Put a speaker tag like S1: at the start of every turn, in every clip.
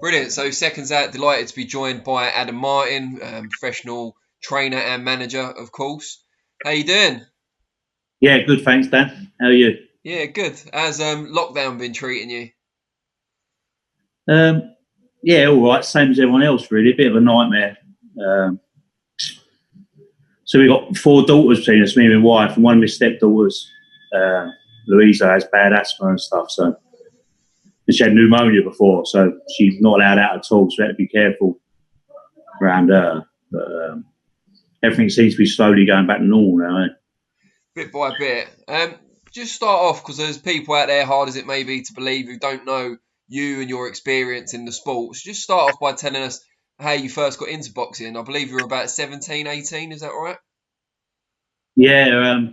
S1: Brilliant. So Seconds Out, delighted to be joined by Adam Martin, professional trainer and manager, of course. How you doing?
S2: Yeah, good. Thanks, Dan. How are you?
S1: Yeah, good. How's lockdown been treating you?
S2: Yeah, all right. Same as everyone else, really. A bit of a nightmare. So we've got 4 daughters between us, me and my wife, and one of my stepdaughters, Louisa, has bad asthma and stuff. So and she had pneumonia before, so she's not allowed out at all. So we had to be careful around her. But everything seems to be slowly going back to normal now.
S1: Bit by bit. Just start off, because there's people out there, hard as it may be to believe, who don't know you and your experience in the sport. So just start off by telling us how you first got into boxing. I believe you were about 17, 18, is that right?
S2: Yeah.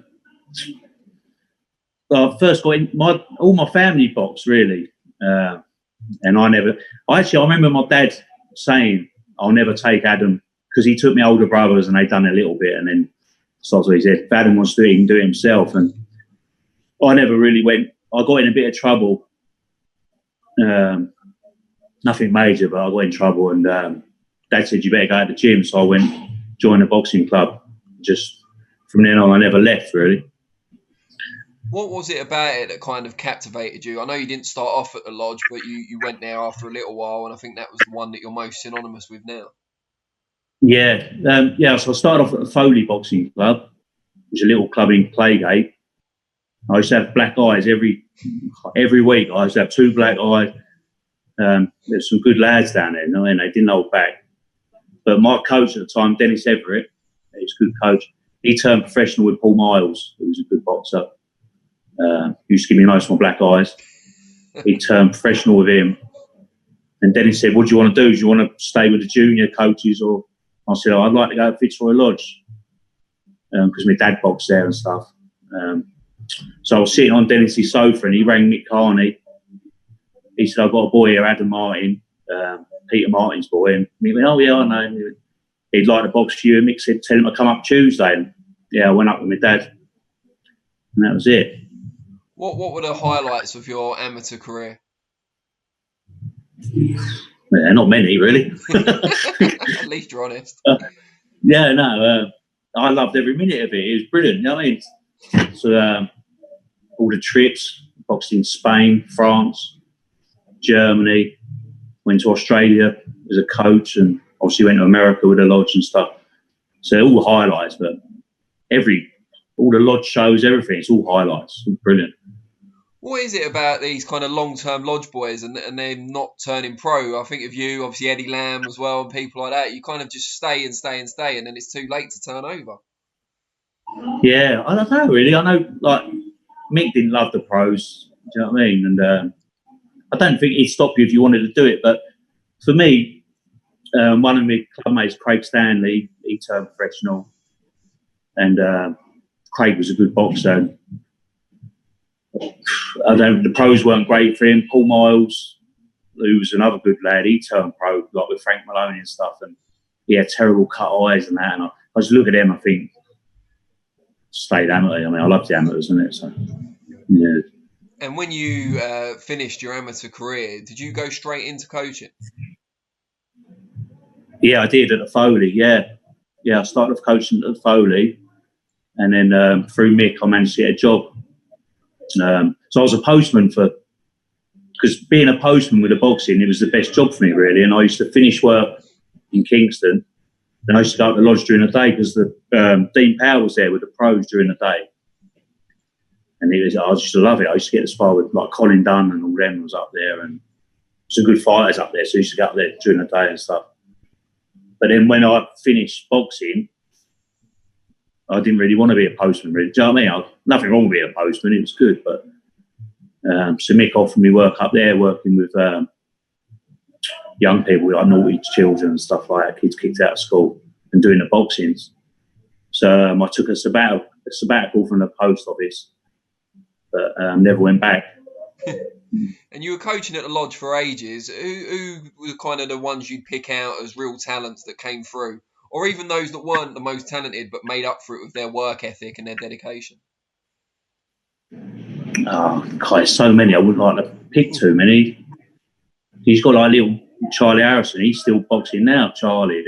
S2: I first got in all my family boxed, really. And I remember my dad saying, I'll never take Adam, because he took my older brothers and they'd done a little bit. And then so he said, if Adam wants to do it, he can do it himself. And I never really went. I got in a bit of trouble. Nothing major, but I got in trouble. And Dad said, you better go to the gym. So I went, joined a boxing club. Just from then on, I never left, really.
S1: What was it about it that kind of captivated you? I know you didn't start off at the lodge, but you went there after a little while, and I think that was the one that you're most synonymous with now.
S2: Yeah. So I started off at the Foley Boxing Club, which is a little club in Playgate. I used to have black eyes every week. I used to have 2 black eyes. There's some good lads down there, and they didn't hold back. But my coach at the time, Dennis Everett, he was a good coach. He turned professional with Paul Miles, who was a good boxer. He used to give me nice more black eyes. He turned professional with him. And Dennis said, what do you want to do? Do you want to stay with the junior coaches? Or I said, I'd like to go to Fitzroy Lodge, because my dad boxed there and stuff. So I was sitting on Dennis's sofa and he rang Mick Carney. He said, I've got a boy here, Adam Martin, Peter Martin's boy. And Mick went, oh yeah, I know him. He'd like to box for you. And Mick said, tell him to come up Tuesday. And yeah, I went up with my dad. And that was it.
S1: What were the highlights of your amateur career?
S2: Yeah, not many, really.
S1: At least you're honest.
S2: I loved every minute of it. It was brilliant. You know what I mean? So all the trips, boxed in Spain, France, Germany, went to Australia as a coach, and obviously went to America with the lodge and stuff. So all the highlights, but all the lodge shows, everything, it's all highlights. It's brilliant.
S1: What is it about these kind of long-term lodge boys and them not turning pro? I think of you, obviously Eddie Lamb as well, and people like that. You kind of just stay and stay and stay, and then it's too late to turn over.
S2: Yeah, I don't know, really. I know, like, Mick didn't love the pros, do you know what I mean? And I don't think he'd stop you if you wanted to do it. But for me, one of my club mates, Craig Stanley, he turned professional. And Craig was a good boxer. The pros weren't great for him. Paul Miles, who was another good lad, he turned pro, like with Frank Maloney and stuff. And he had terrible cut eyes and that. And I just look at them, I think, stayed amateur. I mean, I love the amateurs, isn't it? So, yeah.
S1: And when you finished your amateur career, did you go straight into coaching?
S2: Yeah, I did at the Foley, yeah. I started off coaching at the Foley. And then through Mick, I managed to get a job. So I was a postman because being a postman with the boxing, it was the best job for me, really. And I used to finish work in Kingston. Then I used to go to the lodge during the day because the Dean Powell was there with the pros during the day. And I used to love it. I used to get to spar with like Colin Dunn and all them was up there. And some good fighters up there. So I used to go up there during the day and stuff. But then when I finished boxing, I didn't really want to be a postman, really. Do you know what I mean? Nothing wrong with being a postman. It was good. But so Mick offered me work up there, working with young people, like naughty children and stuff like that, kids kicked out of school, and doing the boxings. So I took a sabbatical from the post office, but never went back.
S1: And you were coaching at the lodge for ages. Who were kind of the ones you'd pick out as real talents that came through? Or even those that weren't the most talented but made up for it with their work ethic and their dedication?
S2: Oh, God, so many. I wouldn't like to pick too many. You've got like Charlie Harrison, he's still boxing now. Charlie,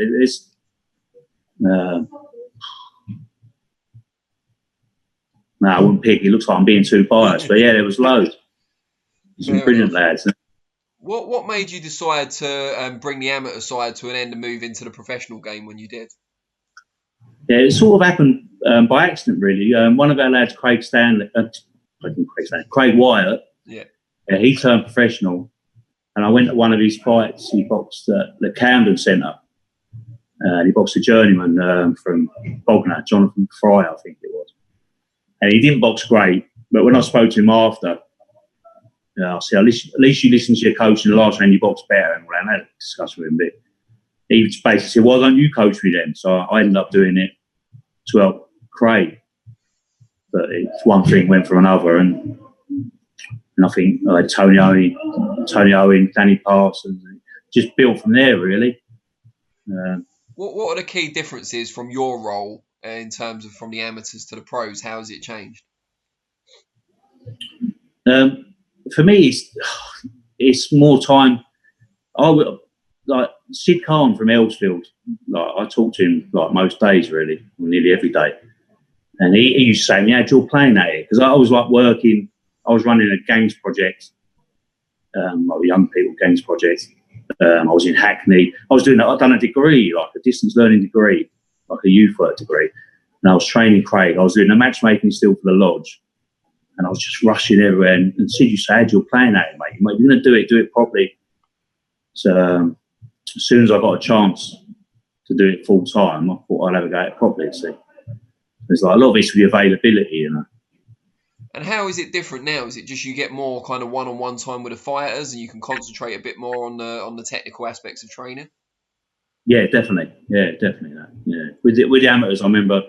S2: no, I wouldn't pick. He looks like I'm being too biased, but yeah, there was loads. Some brilliant lads.
S1: What made you decide to bring the amateur side to an end and move into the professional game when you did?
S2: Yeah, it sort of happened by accident, really. One of our lads, Craig Wyatt, he turned professional, and I went to one of his fights. He boxed at the Camden Centre. He boxed a journeyman from Bognor, Jonathan Fry, I think it was. And he didn't box great, but when I spoke to him after, I said, at least you listen to your coach in the last round, you box better. And I had a discussion with him a bit. He basically said, why don't you coach me then? So I ended up doing it to help Craig. But it's one thing went from another. And I think I had Tony Owen, Danny Parsons, just built from there, really.
S1: What are the key differences from your role in terms of from the amateurs to the pros? How has it changed?
S2: For me, it's more time. Like Sid Khan from Earlsfield, like I talk to him like most days, really, or nearly every day. And he used to say to me, how'd you playing at it? Because I was like working, I was running a games project, like a young people games project. I was in Hackney. I'd done a degree, like a distance learning degree, like a youth work degree. And I was training Craig. I was doing the matchmaking still for the lodge. And I was just rushing everywhere. And Sid used to say, how'd you playing at it, mate? You're going to do it properly. So as soon as I got a chance to do it full time, I thought I'd have a go at it properly. So there's like a lot of this with the availability, you know.
S1: And how is it different now? Is it just you get more kind of one-on-one time with the fighters and you can concentrate a bit more on the technical aspects of training?
S2: Yeah, definitely. That. Yeah, with the amateurs, I remember,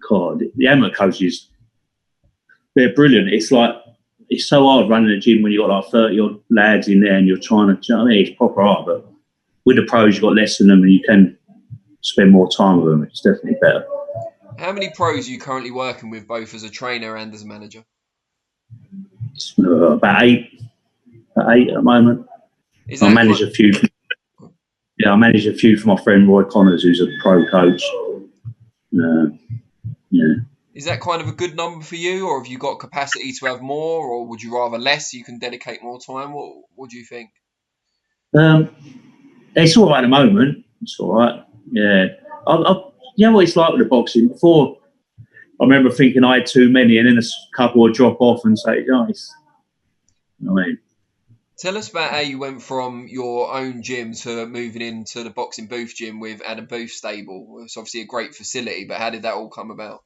S2: God, the amateur coaches, they're brilliant. It's like, it's so hard running a gym when you've got like 30 odd lads in there and you're trying to, you know what I mean? It's proper hard, but with the pros, you've got less than them and you can spend more time with them. It's definitely better.
S1: How many pros are you currently working with, both as a trainer and as a manager?
S2: About eight at the moment. I manage a few. Yeah, I manage a few for my friend Roy Connors, who's a pro coach. Yeah.
S1: Is that kind of a good number for you, or have you got capacity to have more, or would you rather less so you can dedicate more time? What do you think?
S2: It's all right at the moment. It's all right. Yeah. You know what it's like with the boxing? Before, I remember thinking I had too many, and then a couple would drop off and say, nice. You know what I mean?
S1: Tell us about how you went from your own gym to moving into the boxing booth gym with Adam Booth's stable. It's obviously a great facility, but how did that all come about?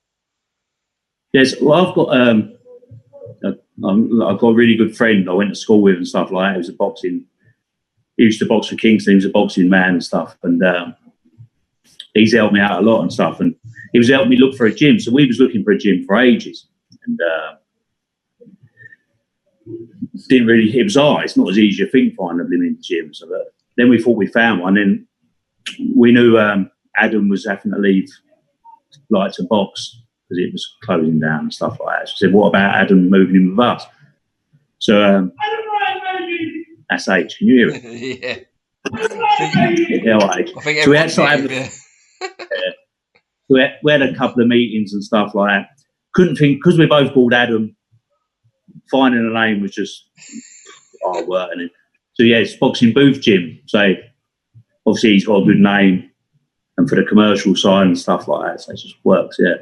S2: Yes, well, I've got a really good friend I went to school with and stuff like that. He used to box for Kingston. He was a boxing man and stuff, and he's helped me out a lot and stuff. And he was helping me look for a gym. So we was looking for a gym for ages, and it was hard. It's not as easy as you think finding a blooming gym. So then we thought we found one. Then we knew Adam was having to leave, like, to box because it was closing down and stuff like that. So we said, what about Adam moving in with us? So that's H. Can you hear it?
S1: Yeah.
S2: I think so we had we had a couple of meetings and stuff like that. Couldn't think, because we're both called Adam, finding a name was just hard work. So yeah, it's boxing booth gym. So obviously he's got a good name, and for the commercial side and stuff like that, so it just works. Yeah.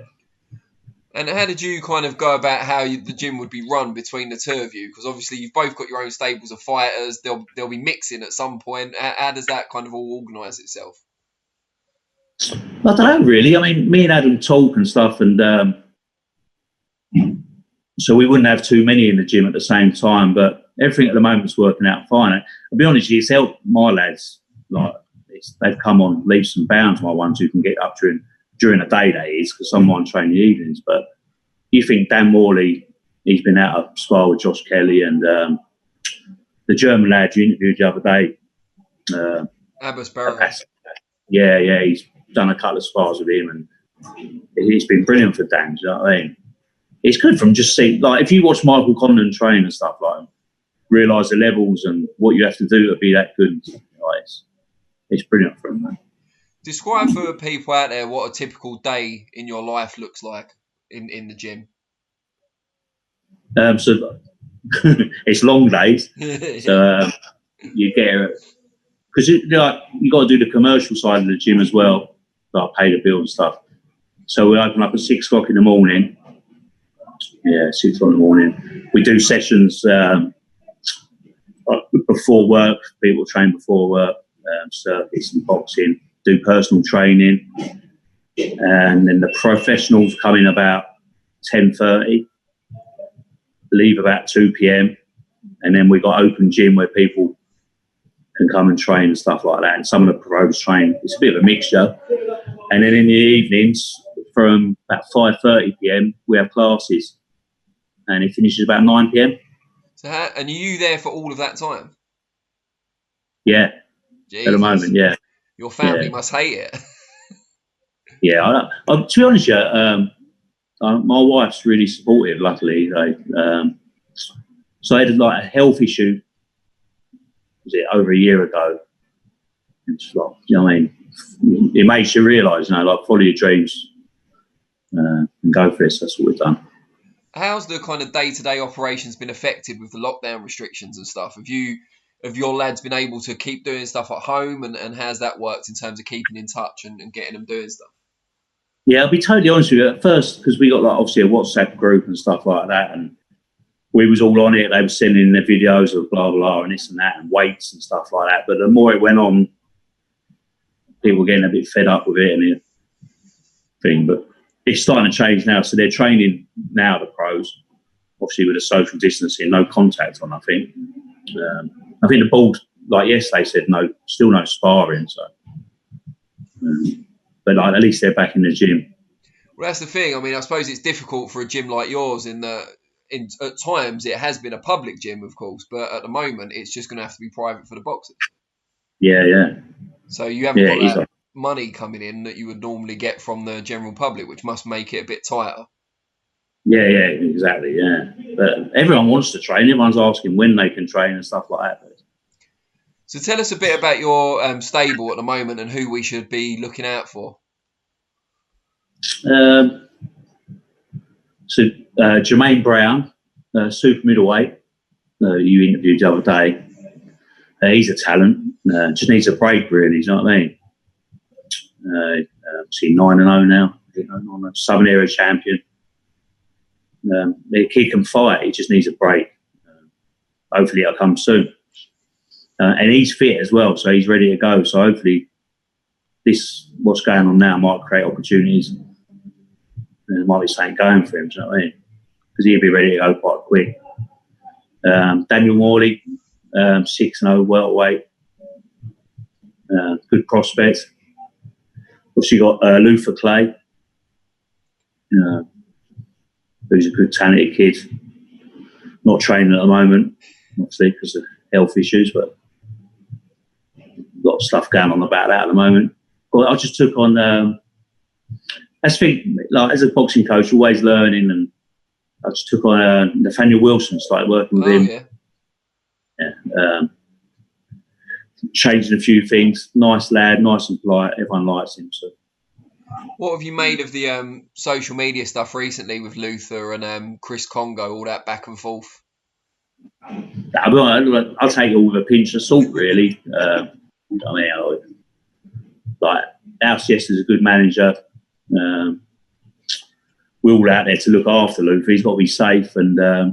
S1: And how did you kind of go about how the gym would be run between the two of you? Because obviously you've both got your own stables of fighters. They'll be mixing at some point. How does that kind of all organise itself?
S2: I don't know, really. I mean, me and Adam talk and stuff, and so we wouldn't have too many in the gym at the same time. But everything at the moment's working out fine. I'll be honest with you, it's helped my lads. Like, they've come on leaps and bounds. My ones who can get up during the day, that is, because someone train the evenings. But you think Dan Morley, he's been out of spar with Josh Kelly, and the German lad you interviewed the other day,
S1: Abbas Barrow.
S2: Yeah, he's done a couple of spars with him, and it's been brilliant for Dan. Do you know what I mean? It's good from just seeing, like, if you watch Michael Condon train and stuff like that, realise the levels and what you have to do to be that good. Like, it's brilliant for them, man.
S1: Describe for people out there what a typical day in your life looks like in the gym.
S2: So it's long days. So you get, because you got to do the commercial side of the gym as well, like pay the bill and stuff. So we open up at 6 o'clock in the morning. Yeah, 6 o'clock in the morning. We do sessions before work. People train before work, circuits and boxing. Do personal training, and then the professionals come in about 10:30, leave about 2 p.m, and then we've got open gym where people can come and train and stuff like that. And some of the pros train. It's a bit of a mixture. And then in the evenings, from about 5:30 p.m, we have classes, and it finishes about 9 p.m.
S1: So, and are you there for all of that time?
S2: Yeah,
S1: Jesus.
S2: at the moment, yeah.
S1: Your family must hate it.
S2: Yeah, to be honest, my wife's really supportive. Luckily, so I had like a health issue. Was it over a year ago? It's like, you know what I mean? It makes you realise, like follow your dreams and go for this. That's what we've done.
S1: How's the kind of day-to-day operations been affected with the lockdown restrictions and stuff? Have your lads been able to keep doing stuff at home, and how's that worked in terms of keeping in touch and getting them doing stuff?
S2: Yeah, I'll be totally honest with you. At first, because we got like obviously a WhatsApp group and stuff like that, and we was all on it. They were sending their videos of blah blah and this and that and weights and stuff like that. But the more it went on, people were getting a bit fed up with it and everything. But it's starting to change now. So they're training now, the pros, obviously with the social distancing, no contact on. I think the board, like yesterday, said still no sparring. So, but like, at least they're back in the gym.
S1: Well, that's the thing. I mean, I suppose it's difficult for a gym like yours at times it has been a public gym, of course, but at the moment it's just going to have to be private for the boxers.
S2: Yeah.
S1: So you haven't got that money coming in that you would normally get from the general public, which must make it a bit tighter.
S2: Yeah, exactly, yeah. But everyone wants to train. Everyone's asking when they can train and stuff like that.
S1: So tell us a bit about your stable at the moment and who we should be looking out for.
S2: Jermaine Brown, super middleweight, you interviewed the other day. He's a talent. Just needs a break, really. You know what I mean? 9-0 now. Southern Area champion. The kid can fight. He just needs a break. Hopefully, it'll come soon. And he's fit as well, so he's ready to go. So hopefully, what's going on now might create opportunities. There might be something going for him. Do you know what I mean? Because he'll be ready to go quite quick. Daniel Morley, 6-0 welterweight, good prospect. Obviously got Luther Clay, who's a good talented kid. Not training at the moment, obviously because of health issues, but a lot of stuff going on about that at the moment. But I just took on. I think, like, as a boxing coach, always learning, and I just took on Nathaniel Wilson, started working with him. Yeah. Changing a few things. Nice lad, nice and polite. Everyone likes him. So,
S1: what have you made of the social media stuff recently with Luther and Chris Congo, all that back and forth?
S2: I'll take it all with a pinch of salt, really. I mean, like, House Yester's a good manager. We're all out there to look after Luther. He's got to be safe, and I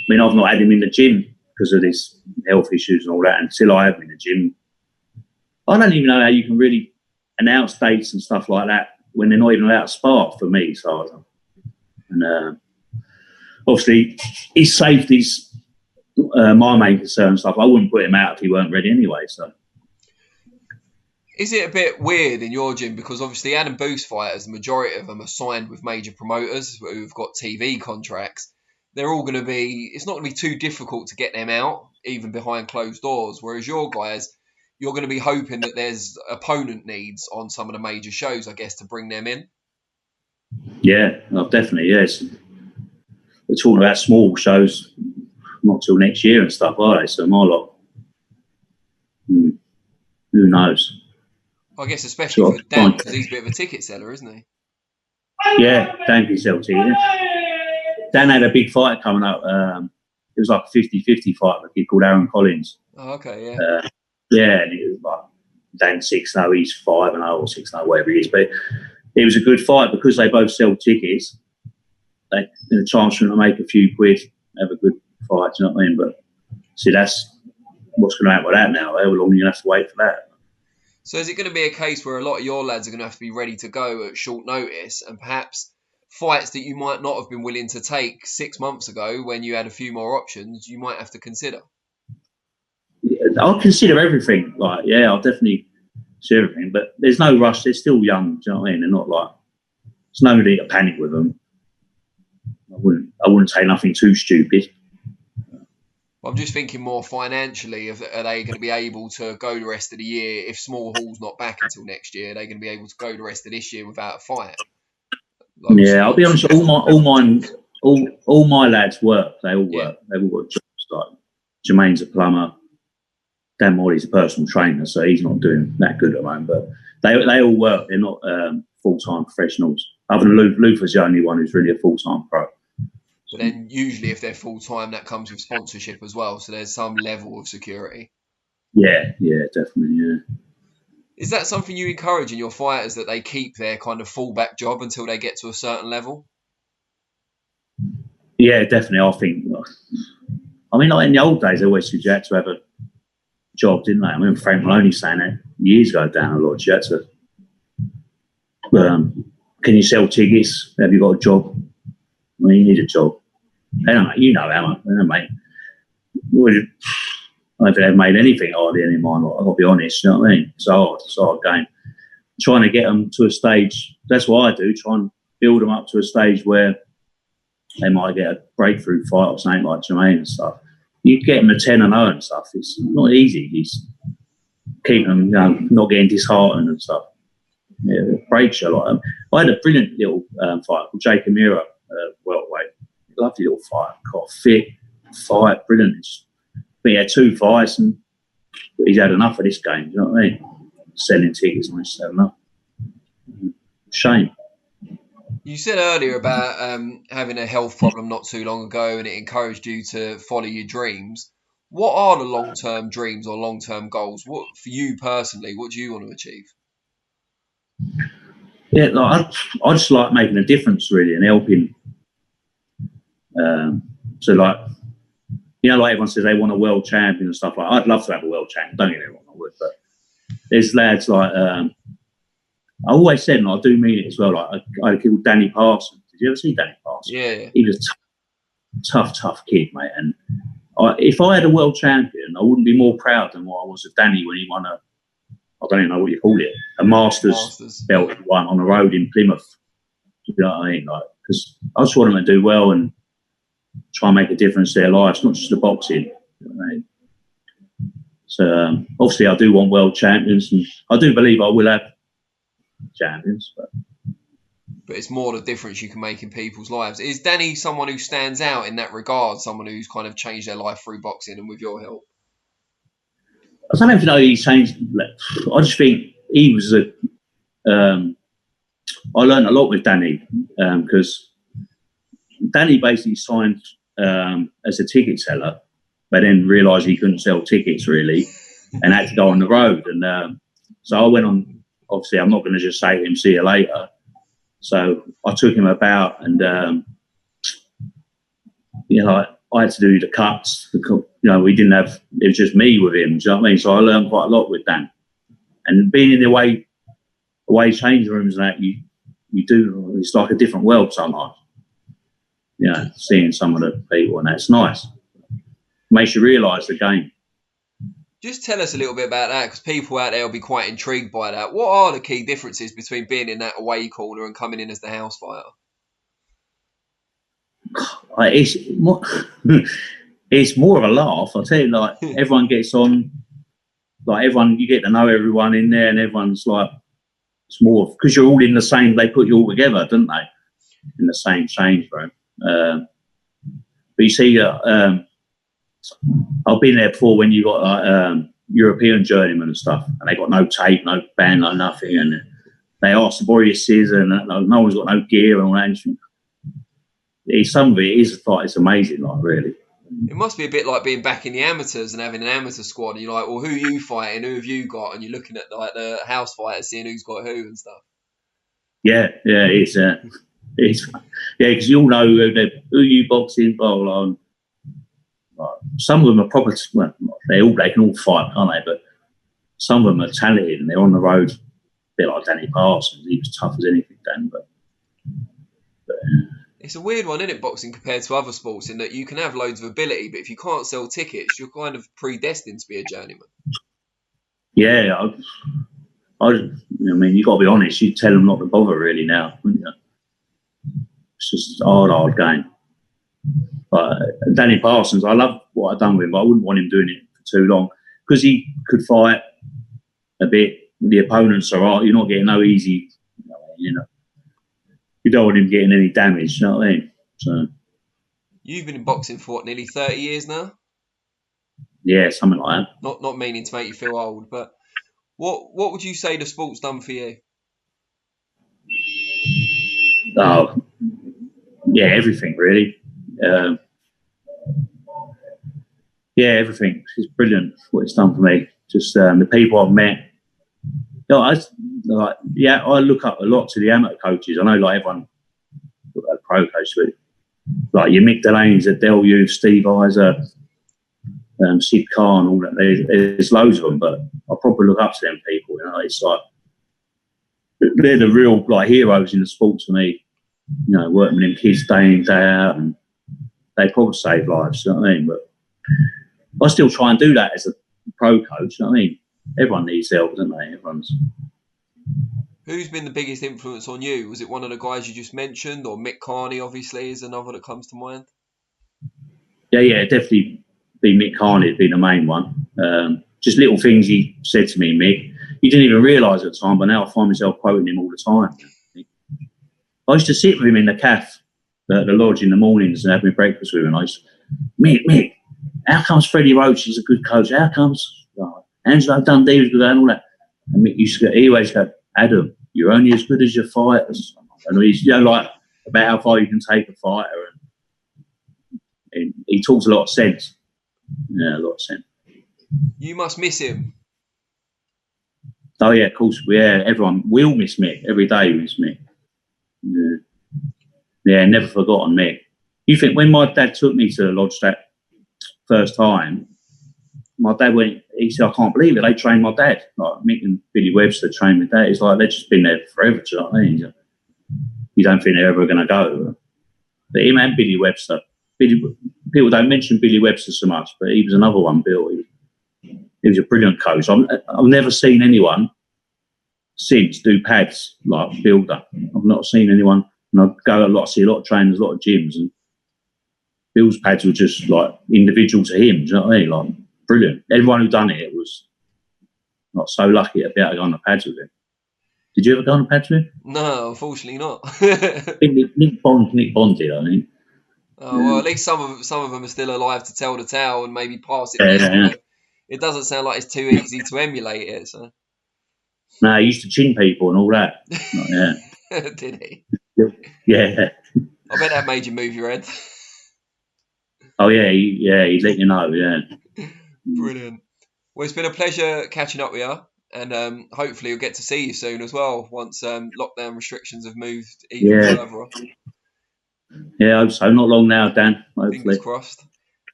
S2: mean, I've not had him in the gym because of this health issues and all that. Until I have him in the gym, I don't even know how you can really announce dates and stuff like that when they're not even allowed to spar for me. So, and obviously, his safety's my main concern and stuff. I wouldn't put him out if he weren't ready anyway. So.
S1: Is it a bit weird in your gym? Because obviously Adam Booth's fighters, the majority of them are signed with major promoters who've got TV contracts. They're all going to be, it's not going to be too difficult to get them out, even behind closed doors. Whereas your guys, you're going to be hoping that there's opponent needs on some of the major shows, I guess, to bring them in.
S2: Yeah, definitely, yes. We're talking about small shows. not till next year and stuff, are they? So my lot, who knows?
S1: I guess especially for Dan, because he's a bit of a ticket seller, isn't he?
S2: Yeah, Dan can sell tickets. Dan had a big fight coming up. It was like a 50-50 fight with a kid called Aaron Collins.
S1: Oh, okay, yeah.
S2: Yeah, and it was like Dan's 6-0, he's 5-0 or 6-0, whatever he is. But it was a good fight because they both sell tickets. They had a chance for them to make a few quid, have a good fight, you know what I mean? But see, that's what's going to happen with that now. How long are you going to have to wait for that?
S1: So is it going to be a case where a lot of your lads are going to have to be ready to go at short notice, and perhaps fights that you might not have been willing to take 6 months ago when you had a few more options, you might have to consider?
S2: Yeah, I'll consider everything. Like, yeah, I'll definitely consider everything. But there's no rush. They're still young. Do you know what I mean? They're not like, there's no need to panic with them. I wouldn't say nothing too stupid.
S1: I'm just thinking more financially. Are they going to be able to go the rest of the year if Small Hall's not back until next year? Are they going to be able to go the rest of this year without a fight? Like,
S2: yeah, I'll be honest. All my lads work. They all work. They've all got jobs. Like Jermaine's a plumber. Dan Morley's a personal trainer, so he's not doing that good at the moment. But they all work. They're not full-time professionals. Other than Luther's the only one who's really a full-time pro.
S1: But then usually if they're full-time, that comes with sponsorship as well. So there's some level of security.
S2: Yeah, definitely, yeah.
S1: Is that something you encourage in your fighters, that they keep their kind of fallback job until they get to a certain level?
S2: Yeah, definitely. I think, I mean, like in the old days, they always said you had to have a job, didn't they? I mean, Frank Maloney saying that years ago down a lot. You had to, can you sell tickets? Have you got a job? Well, you need a job. You know, Emma, mate. I don't think they've made anything hardly any of mine. I've got to be honest, you know what I mean? It's a hard game. Trying to get them to a stage, that's what I do, try and build them up to a stage where they might get a breakthrough fight or something like Jermaine and stuff. You get them to 10-0 and stuff, it's not easy. It's keep them, not getting disheartened and stuff. Yeah, it breaks you. Like, I had a brilliant little fight called Jake Amira, welterweight. Lovely little fight, quite fit fight, brilliant. But he had 2 fights and he's had enough of this game, you know what I mean? Selling tickets and he's had enough. Shame.
S1: You said earlier about having a health problem not too long ago, and it encouraged you to follow your dreams. What are the long-term dreams or long-term goals? What, for you personally, what do you want to achieve?
S2: Yeah, like, I just like making a difference really and helping. So like, you know, like everyone says they want a world champion and stuff like that. I'd love to have a world champion, don't get me wrong, I would, but there's lads like, I always said, and I do mean it as well, like I had a kid called Danny Parsons. Did you ever see Danny Parsons?
S1: Yeah.
S2: He was a tough kid, mate. And if I had a world champion, I wouldn't be more proud than what I was of Danny when he won I don't even know what you call it, a Masters belt he won on the road in Plymouth. You know what I mean? Like, because I just want them to do well and try and make a difference to their lives, not just the boxing. You know what I mean? So obviously I do want world champions, and I do believe I will have champions.
S1: But it's more the difference you can make in people's lives. Is Danny someone who stands out in that regard, someone who's kind of changed their life through boxing and with your help?
S2: I don't know if he's changed. I just think he was I learned a lot with Danny because Danny basically signed as a ticket seller, but then realised he couldn't sell tickets really and had to go on the road. And so I went on, obviously I'm not going to just say to him, see you later. So I took him about and, I had to do the cuts. We didn't have, it was just me with him, do you know what I mean? So I learned quite a lot with Dan. And being in the away change rooms and that, you do, it's like a different world sometimes. Seeing some of the people, and that's nice. Makes you realise the game.
S1: Just tell us a little bit about that, because people out there will be quite intrigued by that. What are the key differences between being in that away corner and coming in as the house fighter?
S2: It's more of a laugh. I tell you, like everyone gets on, like everyone, you get to know everyone in there, and everyone's like, it's more because you're all in the same. They put you all together, don't they, in the same change room? But you see, I've been there before when you got like European journeymen and stuff, and they got no tape, no band, no nothing, and they ask to borrow your scissors, and no one's got no gear and all that. Some of it is like it's amazing, like really.
S1: It must be a bit like being back in the amateurs and having an amateur squad, and you're like, well, who are you fighting? Who have you got? And you're looking at like the house fighters, seeing who's got who and stuff.
S2: Yeah, it's because you all know who you boxing, blah blah. Like, some of them are proper. Well, they can all fight, can't they? But some of them are talented and they're on the road. A bit like Danny Parsons, he was tough as anything, Dan. But
S1: it's a weird one, isn't it, boxing compared to other sports, in that you can have loads of ability, but if you can't sell tickets, you're kind of predestined to be a journeyman.
S2: Yeah, I mean, you got to be honest. You tell them not to bother, really. Now, wouldn't you? It's just a hard game. But Danny Parsons, I love what I've done with him, but I wouldn't want him doing it for too long because he could fight a bit. The opponents are right. You're not getting no easy, you know. You don't want him getting any damage, you know what I mean? So
S1: you've been in boxing for what, nearly 30 years now?
S2: Yeah, something like that.
S1: Not meaning to make you feel old, but what would you say the sport's done for you?
S2: Oh, yeah, everything really. Yeah, everything. It's brilliant what it's done for me. Just the people I've met. You know, I look up a lot to the amateur coaches. I know like everyone look at the pro coach, but like your Mick Delaney's at Del Youth, Steve Iser, Sid Khan, all that. There's loads of them, but I probably look up to them people. You know, it's like they're the real like heroes in the sport to me. You know, working with them kids day in, day out, and they probably save lives. You know what I mean? But I still try and do that as a pro coach. You know what I mean? Everyone needs help, doesn't they?
S1: Who's been the biggest influence on you? Was it one of the guys you just mentioned, or Mick Carney? Obviously, is another that comes to mind.
S2: Yeah, definitely. Be Mick Carney would be the main one. Just little things he said to me, Mick. You didn't even realise at the time, but now I find myself quoting him all the time. I used to sit with him in the cafe at the lodge in the mornings and have my breakfast with him. I used to, Mick, how comes Freddie Roach is a good coach? How comes Angelo Dundee was good and all that? And Mick used to he always go, Adam, you're only as good as your fighters. And he's, like about how far you can take a fighter. And he talks a lot of sense. Yeah, a lot of sense.
S1: You must miss him.
S2: Oh yeah, of course. Yeah, everyone will miss Mick. Every day we miss Mick. Yeah, never forgotten Mick. You think when my dad took me to the lodge that first time, my dad he said, I can't believe it. They trained my dad. Like Mick and Billy Webster trained my dad. It's like they've just been there forever. Do you know what I mean? You don't think they're ever going to go. But him and Billy Webster. People don't mention Billy Webster so much, but he was another one, Bill. He was a brilliant coach. I've never seen anyone since do pads like Builder. I've not seen anyone. And I go a lot, see a lot of trainers, a lot of gyms, and Bill's pads were just like individual to him. Do you know what I mean? Like brilliant. Everyone who done it was not so lucky to be able to go on the pads with him. Did you ever go on the pads with him?
S1: No, unfortunately not.
S2: Nick Bond did, I think.
S1: Oh, well, at least some of them are still alive to tell the tale and maybe pass it.
S2: Yeah.
S1: It doesn't sound like it's too easy to emulate it. So.
S2: No, he used to chin people and all that.
S1: Yeah. Did he?
S2: Yeah.
S1: I bet that made you move your head.
S2: Oh yeah, he'd let you know. Yeah.
S1: Brilliant. Well, it's been a pleasure catching up with you, and hopefully you'll get to see you soon as well once lockdown restrictions have moved even further off.
S2: Yeah, I hope so. Not long now, Dan. Hopefully.
S1: Fingers crossed.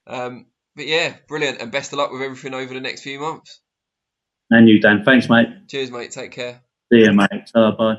S1: But yeah, brilliant, and best of luck with everything over the next few months.
S2: And you, Dan. Thanks, mate.
S1: Cheers, mate. Take care.
S2: See you, mate. Bye.